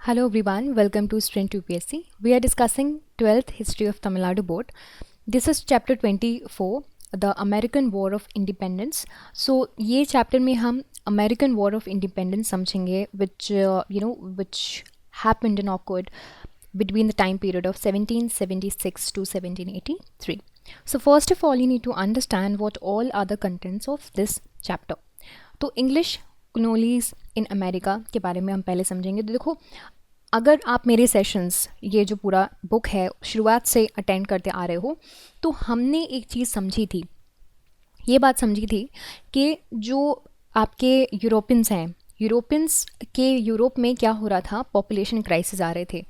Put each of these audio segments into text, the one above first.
Hello everyone, welcome to Strength UPSC. We are discussing 12th History of Tamil Nadu Board. This is chapter 24, The American War of Independence. So ये chapter में हम American War of Independence समझेंगे which happened and occurred between the time period of 1776 to 1783. So first of all, you need to understand what all are the contents of this chapter. तो English colonies in America के बारे में हम पहले समझेंगे। तो देखो, अगर आप मेरे सेशंस ये जो पूरा बुक है शुरुआत से अटेंड करते आ रहे हो, तो हमने एक चीज़ समझी थी, ये बात समझी थी कि जो आपके यूरोपियंस के यूरोप में क्या हो रहा था, पॉपुलेशन क्राइसिस आ रहे थे।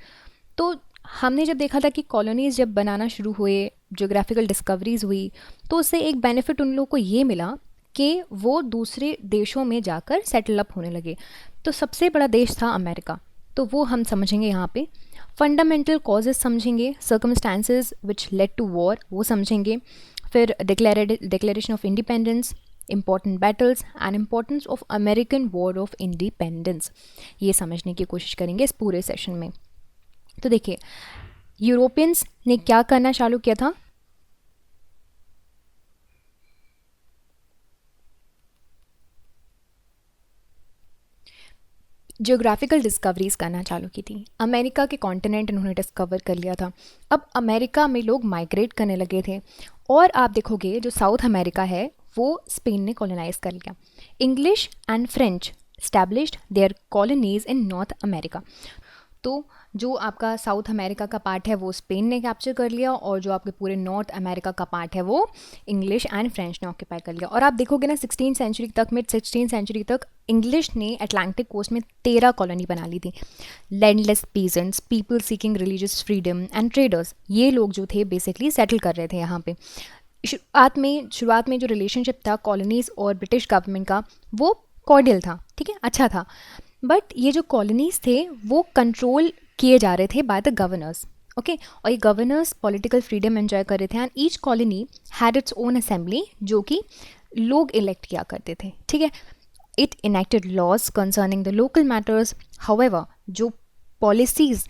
तो हमने जब देखा था कि कॉलोनीज़ जब बनाना शुरू हुए, जोग्राफिकल डिस्कवरीज हुई, तो उससे एक बेनिफिट उन लोगों को ये मिला कि वो दूसरे देशों में जाकर सेटल अप होने लगे। तो सबसे बड़ा देश था अमेरिका, तो वो हम समझेंगे यहाँ पे। फंडामेंटल कॉजेज समझेंगे, circumstances which led to war वो समझेंगे, फिर declaration of independence, important battles and importance of American war of independence, ये समझने की कोशिश करेंगे इस पूरे सेशन में। तो देखिए, यूरोपियंस ने क्या करना चालू किया था। जियोग्राफिकल डिस्कवरीज करना चालू की थी। अमेरिका के कॉन्टिनेंट इन्होंने डिस्कवर कर लिया था। अब अमेरिका में लोग माइग्रेट करने लगे थे, और आप देखोगे जो साउथ अमेरिका है वो स्पेन ने कॉलोनाइज कर लिया। English and French established their colonies in North America. तो जो आपका साउथ अमेरिका का पार्ट है वो स्पेन ने कैप्चर कर लिया, और जो आपके पूरे नॉर्थ अमेरिका का पार्ट है वो इंग्लिश एंड फ्रेंच ने ऑक्यूपाई कर लिया। और आप देखोगे ना, 16th सेंचुरी तक, मिड 16th सेंचुरी तक इंग्लिश ने अटलांटिक कोस्ट में 13 कॉलोनी बना ली थी। Landless peasants, people seeking religious freedom and traders, ये लोग जो थे बेसिकली सेटल कर रहे थे यहाँ पे। शुरुआत में जो रिलेशनशिप था कॉलोनीज और ब्रिटिश गवर्नमेंट का, वो कॉर्डियल था, ठीक है, अच्छा था। बट ये जो कॉलोनीज थे वो कंट्रोल किए जा रहे थे बाय द गवर्नर्स, ओके। और ये गवर्नर्स पॉलिटिकल फ्रीडम एंजॉय कर रहे थे, and each colony had its own assembly, जो कि लोग इलेक्ट किया करते थे, ठीक है। It enacted laws concerning the local matters. However, जो policies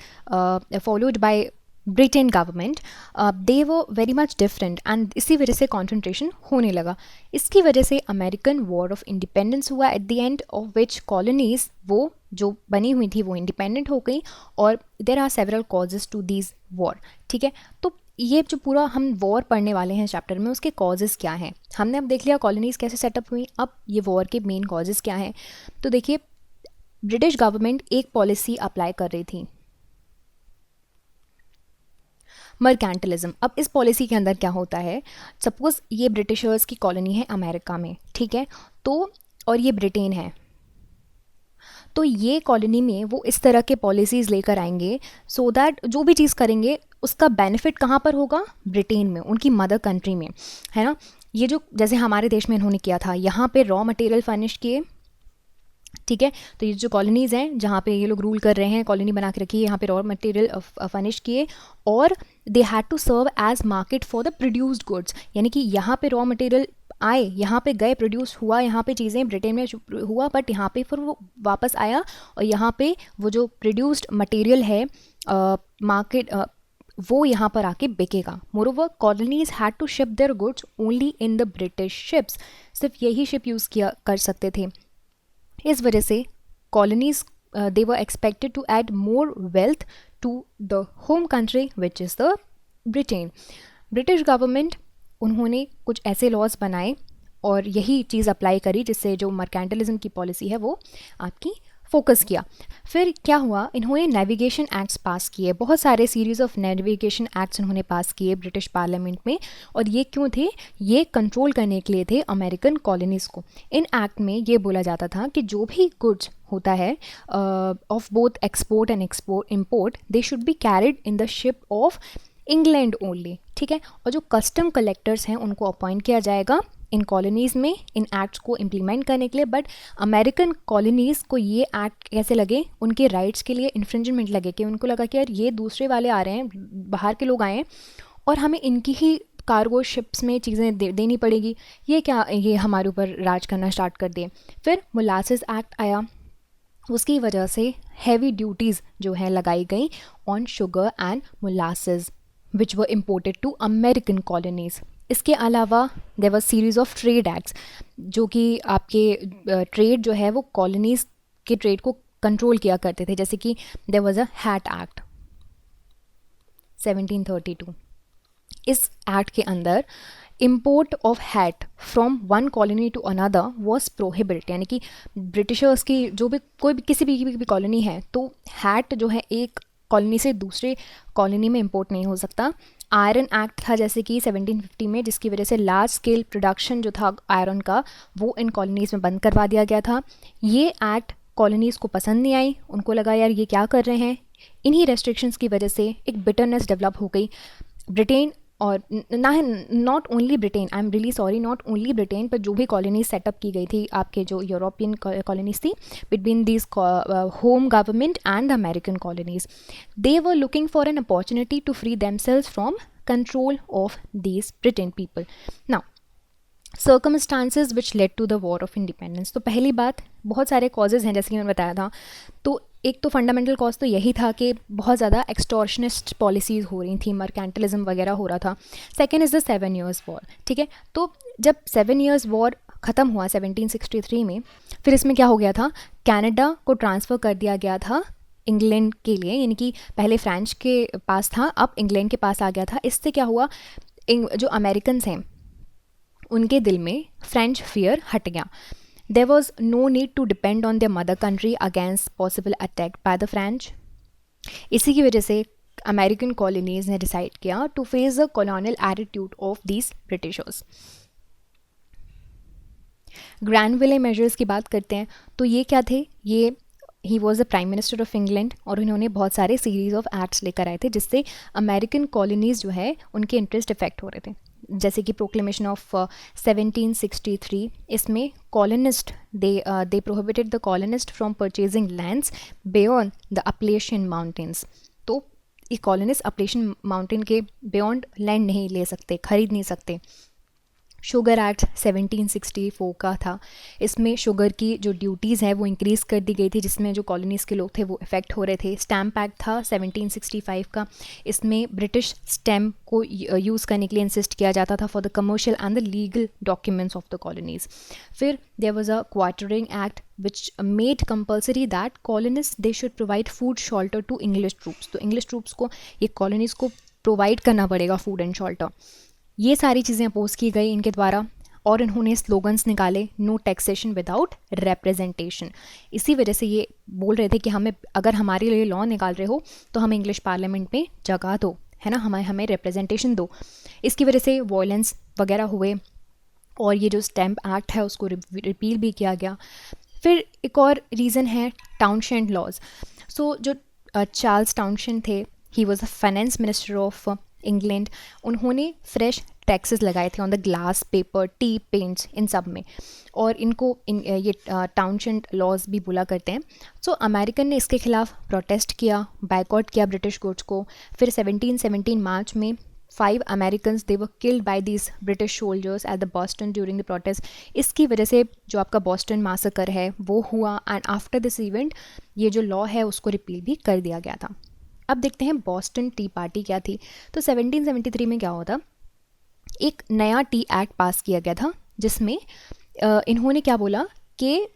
followed by Britain government, they वो वेरी मच डिफरेंट, एंड इसी वजह से कॉन्फ्रंटेशन होने लगा। इसकी वजह से अमेरिकन वॉर ऑफ इंडिपेंडेंस हुआ, at the end of which colonies वो जो बनी हुई थी वो इंडिपेंडेंट हो गई, और there are several causes to these war, ठीक है। तो ये जो पूरा हम वॉर पढ़ने वाले हैं चैप्टर में, उसके कॉजेज़ क्या हैं, हमने अब देख लिया कॉलोनीज़ कैसे सेटअप हुई। अब ये वॉर के मेन कॉजेज़ क्या हैं। तो देखिए, ब्रिटिश गवर्नमेंट एक पॉलिसी अप्लाई कर रही थी, मर्केंटलिज्म। अब इस पॉलिसी के अंदर क्या होता है, सपोज ये ब्रिटिशर्स की कॉलोनी है अमेरिका में, ठीक है, तो और ये ब्रिटेन है, तो ये कॉलोनी में वो इस तरह के पॉलिसीज़ लेकर आएंगे सो दैट जो भी चीज़ करेंगे उसका बेनिफिट कहाँ पर होगा, ब्रिटेन में, उनकी मदर कंट्री में, है ना। ये जो जैसे हमारे देश में इन्होंने किया था, यहाँ पे रॉ मटेरियल फर्निश किए, ठीक है। तो ये जो कॉलोनीज़ हैं जहाँ पे ये लोग रूल कर रहे हैं, कॉलोनी बना के रखी है, यहाँ पे रॉ मटेरियल फर्निश किए, और they had to serve as market for the produced goods, यानी कि यहाँ पे रॉ मटेरियल आए, यहाँ पे गए, प्रोड्यूस हुआ, यहाँ पे चीज़ें ब्रिटेन में हुआ, बट यहाँ पे फिर वो वापस आया, और यहाँ पे वो जो प्रोड्यूस्ड मटेरियल है मार्केट वो यहाँ पर आके बिकेगा। Moreover, colonies had to ship their goods only in the British ships, सिर्फ यही शिप यूज़ किया कर सकते थे। इस वजह से colonies they were expected to add more wealth to the home country which is the Britain. British government, उन्होंने कुछ ऐसे लॉज बनाए और यही चीज़ अप्लाई करी जिससे जो मर्केंटलिज्म की पॉलिसी है वो आपकी फोकस किया। फिर क्या हुआ, इन्होंने नेविगेशन एक्ट्स पास किए, बहुत सारे सीरीज़ ऑफ नेविगेशन एक्ट्स इन्होंने पास किए ब्रिटिश पार्लियामेंट में, और ये क्यों थे, ये कंट्रोल करने के लिए थे अमेरिकन कॉलोनीज़ को। इन एक्ट में ये बोला जाता था कि जो भी गुड्स होता है of both export and import, they should be carried in the ship of England only, ठीक है। और जो कस्टम कलेक्टर्स हैं उनको अपॉइंट किया जाएगा इन कॉलोनीज़ में इन एक्ट्स को इम्प्लीमेंट करने के लिए। बट अमेरिकन कॉलोनीज़ को ये एक्ट कैसे लगे, उनके राइट्स के लिए इन्फ्रिंजमेंट लगे, कि उनको लगा कि यार ये दूसरे वाले आ रहे हैं, बाहर के लोग आए हैं, और हमें इनकी ही कार्गो शिप्स में चीज़ें देनी पड़ेगी, ये क्या, ये हमारे ऊपर राज करना स्टार्ट कर दिए। फिर मोलासेस एक्ट आया, उसकी वजह से हैवी ड्यूटीज़ जो है लगाई गई on sugar and molasses which were imported to American colonies. इसके अलावा there was series of trade acts जो कि आपके ट्रेड जो है वो कॉलोनीज़ के ट्रेड को कंट्रोल किया करते थे, जैसे कि there was a hat act 1732। इस एक्ट के अंदर import of hat from one colony to another was prohibited, यानी कि ब्रिटिशर्स की जो भी कोई भी किसी भी कॉलोनी है तो हैट जो है एक कॉलोनी से दूसरे कॉलोनी में इंपोर्ट नहीं हो सकता। आयरन एक्ट था जैसे कि 1750 में, जिसकी वजह से लार्ज स्केल प्रोडक्शन जो था आयरन का वो इन कॉलोनीज़ में बंद करवा दिया गया था। ये एक्ट कॉलोनीज़ को पसंद नहीं आई, उनको लगा यार ये क्या कर रहे हैं। इन्हीं रेस्ट्रिक्शंस की वजह से एक बिटरनेस डेवलप हो गई ब्रिटेन और ना है, not only Britain, I am really sorry, not only Britain, पर जो भी कॉलोनीज सेटअप की गई थी आपके जो यूरोपियन कॉलोनीज थी between these home government and the American colonies, they were looking for an opportunity to free themselves from control of these Britain people. Now circumstances which led to the war of independence. तो पहली बात, बहुत सारे causes हैं जैसे कि मैंने बताया था। तो एक तो फंडामेंटल कॉज तो यही था कि बहुत ज़्यादा एक्सटॉर्शनिस्ट पॉलिसीज़ हो रही थी, मर्केंटलिज्म वगैरह हो रहा था। Second is the 7 years war, ठीक है। तो जब 7 years वॉर ख़त्म हुआ 1763 में, फिर इसमें क्या हो गया था, कनाडा को ट्रांसफ़र कर दिया गया था इंग्लैंड के लिए, यानी कि पहले फ्रांस के पास था, अब इंग्लैंड के पास आ गया था। इससे क्या हुआ, जो अमेरिकन हैं उनके दिल में फ्रेंच फियर हट गया। There was no need to depend on their mother country against possible attack by the French. इसी की वजह से अमेरिकन कॉलोनीज ने डिसाइड किया to face the colonial attitude of these Britishers. Grenville measures की बात करते हैं तो ये क्या थे, ये he was the prime minister of England और उन्होंने बहुत सारे सीरीज ऑफ एक्ट्स लेकर आए थे जिससे अमेरिकन कॉलोनीज जो है उनके इंटरेस्ट इफेक्ट हो रहे थे। जैसे कि प्रोक्लेमेशन ऑफ 1763, इसमें colonist they prohibited the colonist from purchasing lands beyond the Appalachian mountains. तो ये कॉलोनिस्ट अपलेशियन माउंटेन के बियॉन्ड लैंड नहीं ले सकते, खरीद नहीं सकते। शुगर एक्ट 1764 का था, इसमें शुगर की जो ड्यूटीज़ हैं वो इंक्रीज़ कर दी गई थी जिसमें जो कॉलोनीज़ के लोग थे वो इफ़ेक्ट हो रहे थे। स्टैम्प एक्ट था 1765 का, इसमें ब्रिटिश स्टैम्प को यूज़ करने के लिए इंसिस्ट किया जाता था for the commercial and the legal documents of the colonies. फिर there was a quartering act which made compulsory that colonists they should provide food shelter to English troops। तो English troops को ये colonies को provide करना पड़ेगा food and shelter. ये सारी चीज़ें अपोज की गई इनके द्वारा और इन्होंने स्लोगन्स निकाले, नो टैक्सेशन विदाउट रिप्रेजेंटेशन। इसी वजह से ये बोल रहे थे कि हमें अगर हमारे लिए लॉ निकाल रहे हो तो हमें इंग्लिश पार्लियामेंट में जगह दो, है ना, हमें रिप्रेजेंटेशन दो। इसकी वजह से वॉयलेंस वगैरह हुए और ये जो स्टैम्प एक्ट है उसको रिपील भी किया गया। फिर एक और रीज़न है टाउनशेंड लॉज। सो जो चार्ल्स टाउनशेंड थे, he was the finance minister of England, उन्होंने फ्रेश टैक्सेस लगाए थे on the glass, paper, tea, paints, इन सब में, और इनको ये टाउनशेंड लॉज भी बोला करते हैं। सो अमेरिकन ने इसके खिलाफ प्रोटेस्ट किया, बायकॉट किया ब्रिटिश गुड्स को। फिर 1717 मार्च में 5 Americans they were killed by these British soldiers at the Boston during the protest। इसकी वजह से जो आपका बॉस्टन मासकर है वो हुआ एंड आफ्टर दिस इवेंट ये जो लॉ है उसको रिपील भी कर दिया गया था। अब देखते हैं बॉस्टन टी पार्टी क्या थी। तो 1773 में क्या हुआ था, एक नया टी एक्ट पास किया गया था जिसमें इन्होंने क्या बोला कि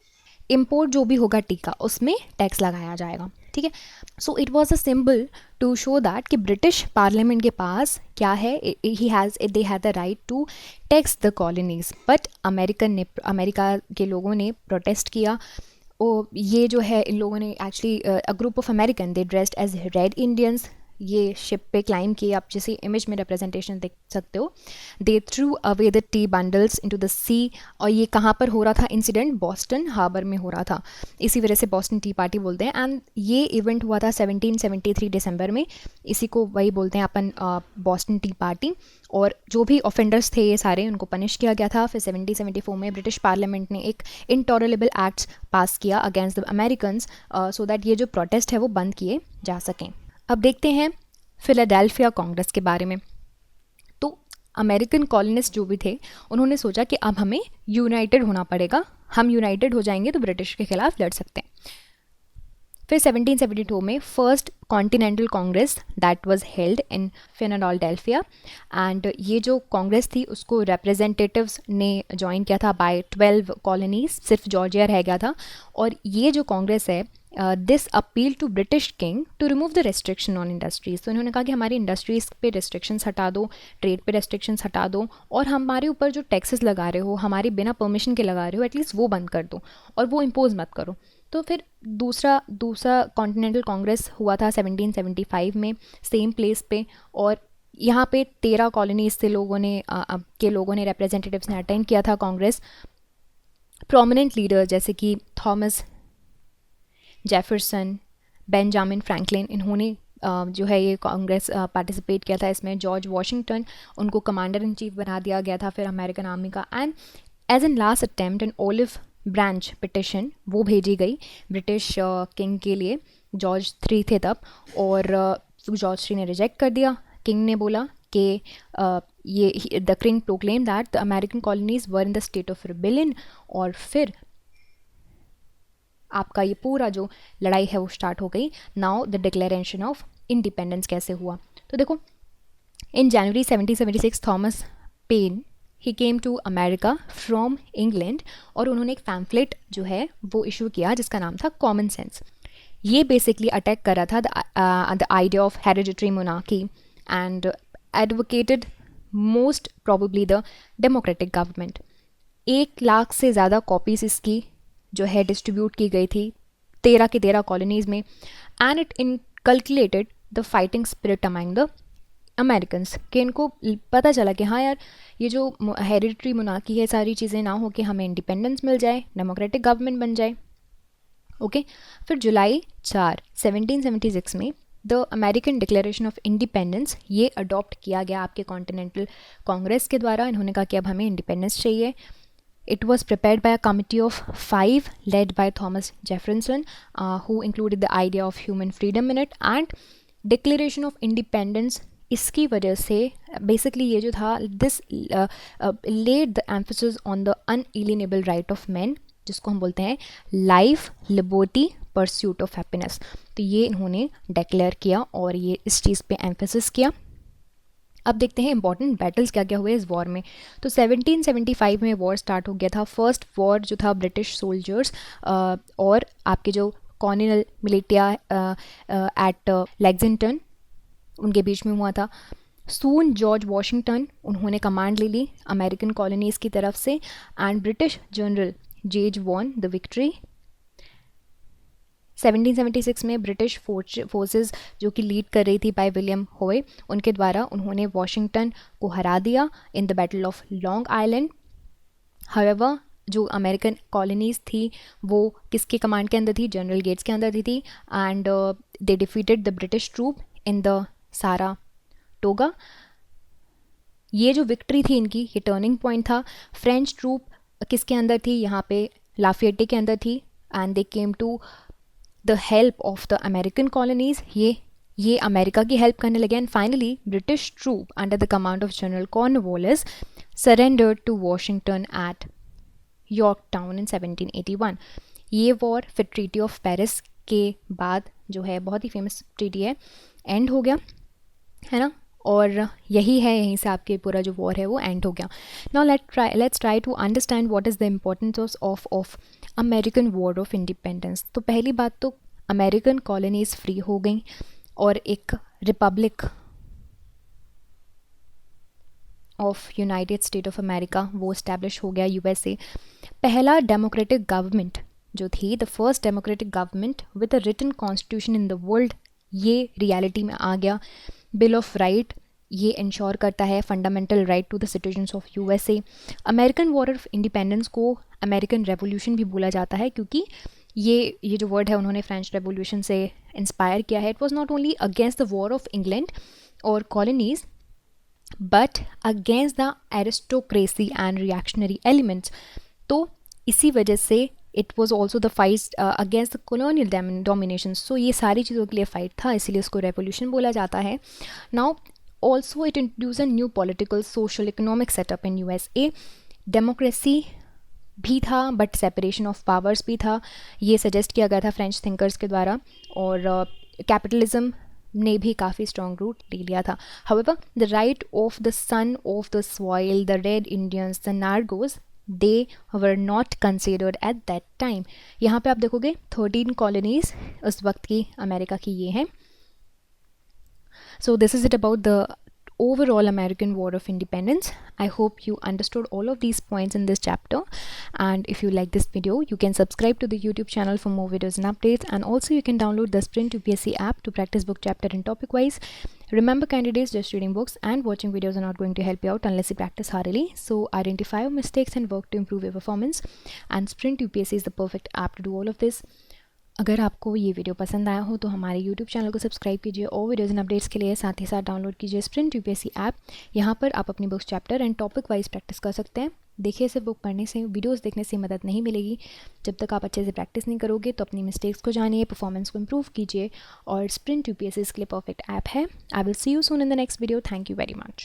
इम्पोर्ट जो भी होगा टी का उसमें टैक्स लगाया जाएगा, ठीक है। So it was a symbol to show that कि ब्रिटिश पार्लियामेंट के पास क्या है, they have the right to tax the colonies. But America के लोगों ने प्रोटेस्ट किया। ये जो है इन लोगों ने actually a group of American they dressed as red Indians, ये शिप पे क्लाइम किए, आप जैसे इमेज में रिप्रेजेंटेशन देख सकते हो। They threw away the tea bundles into the sea, और ये कहाँ पर हो रहा था इंसिडेंट, बॉस्टन हार्बर में हो रहा था, इसी वजह से बॉस्टन टी पार्टी बोलते हैं। एंड ये इवेंट हुआ था 1773 दिसंबर में, इसी को वही बोलते हैं अपन बॉस्टन टी पार्टी। और जो भी ऑफेंडर्स थे ये सारे उनको पनिश किया गया था। फिर 1774 में ब्रिटिश पार्लियामेंट ने एक इंटॉलरेबल एक्ट्स पास किया against the Americans so that ये जो प्रोटेस्ट है वो बंद किए जा सकें। अब देखते हैं फिलाडेल्फिया कांग्रेस के बारे में। तो अमेरिकन कॉलोनिस्ट जो भी थे उन्होंने सोचा कि अब हमें यूनाइटेड होना पड़ेगा, हम यूनाइटेड हो जाएंगे तो ब्रिटिश के खिलाफ लड़ सकते हैं। फिर 1772 में first continental Congress that was held in Philadelphia, and ये जो कांग्रेस थी उसको रिप्रेजेंटेटिव्स ने ज्वाइन किया था बाय 12 कॉलोनीज, सिर्फ जॉर्जिया रह गया था। और ये जो कांग्रेस है, this appeal to British king to remove the restriction on industries. तो इन्होंने कहा कि हमारी इंडस्ट्रीज़ पे रेस्ट्रिक्शंस हटा दो, ट्रेड पे रेस्ट्रिक्शंस हटा दो, और हमारे ऊपर जो टैक्सेस लगा रहे हो, हमारे बिना परमिशन के लगा रहे हो, एटलीस्ट वो बंद कर दो और वो इम्पोज मत करो। तो फिर दूसरा कॉन्टिनेंटल कांग्रेस हुआ था 1775 में सेम प्लेस पे, और यहाँ पे 13 कॉलोनीज से लोगों ने रिप्रेजेंटेटिव्स ने अटेंड किया था कांग्रेस। प्रोमिनेंट लीडर जैसे कि थॉमस जेफरसन, बेंजामिन फ्रैंकलिन, इन्होंने जो है ये कांग्रेस पार्टिसिपेट किया था इसमें। जॉर्ज वॉशिंगटन, उनको कमांडर इन चीफ बना दिया गया था फिर अमेरिकन आर्मी का। And as an last attempt an olive branch petition वो भेजी गई ब्रिटिश किंग के लिए, जॉर्ज 3 थे तब, और जॉर्ज 3 ने रिजेक्ट कर दिया। किंग ने बोला कि ये the king proclaim that the American colonies were in the state of rebellion, और फिर आपका ये पूरा जो लड़ाई है वो स्टार्ट हो गई। Now the declaration of independence कैसे हुआ, तो देखो in January 1776 Thomas Paine he came to America from England, और उन्होंने एक पैम्फलेट जो है वो इशू किया जिसका नाम था कॉमन सेंस। ये बेसिकली अटैक कर रहा था the idea of hereditary monarchy and advocated most probably the democratic government. 1 lakh से ज़्यादा कॉपीज इसकी जो है डिस्ट्रीब्यूट की गई थी 13 की 13 कॉलोनीज़ में, and it inculcated the fighting spirit among the Americans, कि इनको पता चला कि हाँ यार ये जो हेरिडिटरी मोनार्की है सारी चीज़ें ना हो कि हमें इंडिपेंडेंस मिल जाए, डेमोक्रेटिक गवर्नमेंट बन जाए। ओके फिर जुलाई 4 1776 में the American declaration of independence ये अडॉप्ट किया गया आपके कॉन्टिनेंटल कांग्रेस के द्वारा। इन्होंने कहा कि अब हमें इंडिपेंडेंस चाहिए। It was prepared by a committee of 5 led by Thomas Jefferson, who included the idea of human freedom in it, and Declaration of Independence इसकी वजह से बेसिकली ये जो था this laid the emphasis on the unalienable right of men, जिसको हम बोलते हैं life, liberty, pursuit of happiness. तो ये इन्होंने डिक्लेयर किया और ये इस चीज़ पे एम्फेसिस किया। अब देखते हैं इंपॉर्टेंट बैटल्स क्या क्या हुए इस वॉर में। तो 1775 में वॉर स्टार्ट हो गया था। फर्स्ट वॉर जो था ब्रिटिश सोल्जर्स और आपके जो कॉर्नियल मिलिटिया एट लेक्सिंगटन उनके बीच में हुआ था। सून जॉर्ज वॉशिंगटन उन्होंने कमांड ले ली अमेरिकन कॉलोनीज़ की तरफ से, and British general Gage won the victory. 1776 में ब्रिटिश फोर्सेस जो कि लीड कर रही थी बाय विलियम होवे, उनके द्वारा उन्होंने वॉशिंगटन को हरा दिया in the battle of long island. However जो अमेरिकन कॉलोनीज़ थी वो किसके कमांड के अंदर थी? जनरल गेट्स के अंदर थी, and they defeated the British troop in the Saratoga. ये जो विक्ट्री थी इनकी, ये टर्निंग पॉइंट था। फ्रेंच ट्रूप किसके अंदर थी? यहाँ पे लाफियटे के अंदर थी, and they came to the help of the American colonies. ये अमेरिका की हेल्प करने लगे। And finally British troop under the command of General Cornwallis surrendered to Washington at Yorktown in 1781। ये वॉर फिर treaty of Paris के बाद जो है बहुत ही फेमस ट्रीटी है, एंड हो गया है ना, और यही है, यहीं से आपके पूरा जो वॉर है वो एंड हो गया। Now let's try to understand what is the importance of American war of independence. तो पहली बात तो अमेरिकन कॉलोनीज़ फ्री हो गई और एक republic of United State of America वो इस्टेब्लिश हो गया, यूएसए। पहला डेमोक्रेटिक गवर्नमेंट जो थी, the first democratic government with a written constitution in the world, ये रियलिटी में आ गया। बिल ऑफ राइट ये इंश्योर करता है fundamental right to the citizens of USA. American war of independence को अमेरिकन रेवोल्यूशन भी बोला जाता है, क्योंकि ये जो वर्ड है उन्होंने फ्रेंच रेवोल्यूशन से इंस्पायर किया है। It was not only against the war of England और colonies, but against the aristocracy and reactionary elements. तो इसी वजह से it was also the fight against the colonial domination. So ये सारी चीज़ों के लिए फाइट था, इसीलिए इसको रेवोल्यूशन बोला जाता है। Now also it introduce a new political social economic setup in USA. Democracy भी था, बट सेपरेशन ऑफ पावर्स भी था, ये सजेस्ट किया गया था फ्रेंच थिंकर्स के द्वारा, और कैपिटलिज्म ने भी काफ़ी स्ट्रॉन्ग रूट ले लिया था. However the right of the son of the soil, the red Indians, the negroes, they were not considered at that time. यहाँ पे आप देखोगे 13 कॉलोनीज उस वक्त की अमेरिका की ये हैं. So this is it about the overall American War of Independence. I hope you understood all of these points in this chapter, and if you like this video you can subscribe to the YouTube channel for more videos and updates, and also you can download the Sprint UPSC app to practice book chapter and topic wise. Remember candidates, just reading books and watching videos are not going to help you out unless you practice thoroughly. So identify your mistakes and work to improve your performance, and Sprint UPSC is the perfect app to do all of this. अगर आपको ये video पसंद आया हो तो हमारे YouTube channel को subscribe कीजिए और वीडियोज़ एंड अपडेट्स के लिए साथ ही साथ डाउनलोड कीजिए स्प्रिंट यूपीएससी ऐप. यहाँ पर आप अपनी books chapter and topic wise practice कर सकते हैं. देखिए, सिर्फ बुक पढ़ने से, वीडियोस देखने से मदद नहीं मिलेगी. जब तक आप अच्छे से प्रैक्टिस नहीं करोगे तो अपनी मिस्टेक्स को जानिए, परफॉर्मेंस को इम्प्रूव कीजिए, और स्प्रिंट यूपीएससी इसके लिए परफेक्ट ऐप है. I will see you soon in the next video. Thank you very much.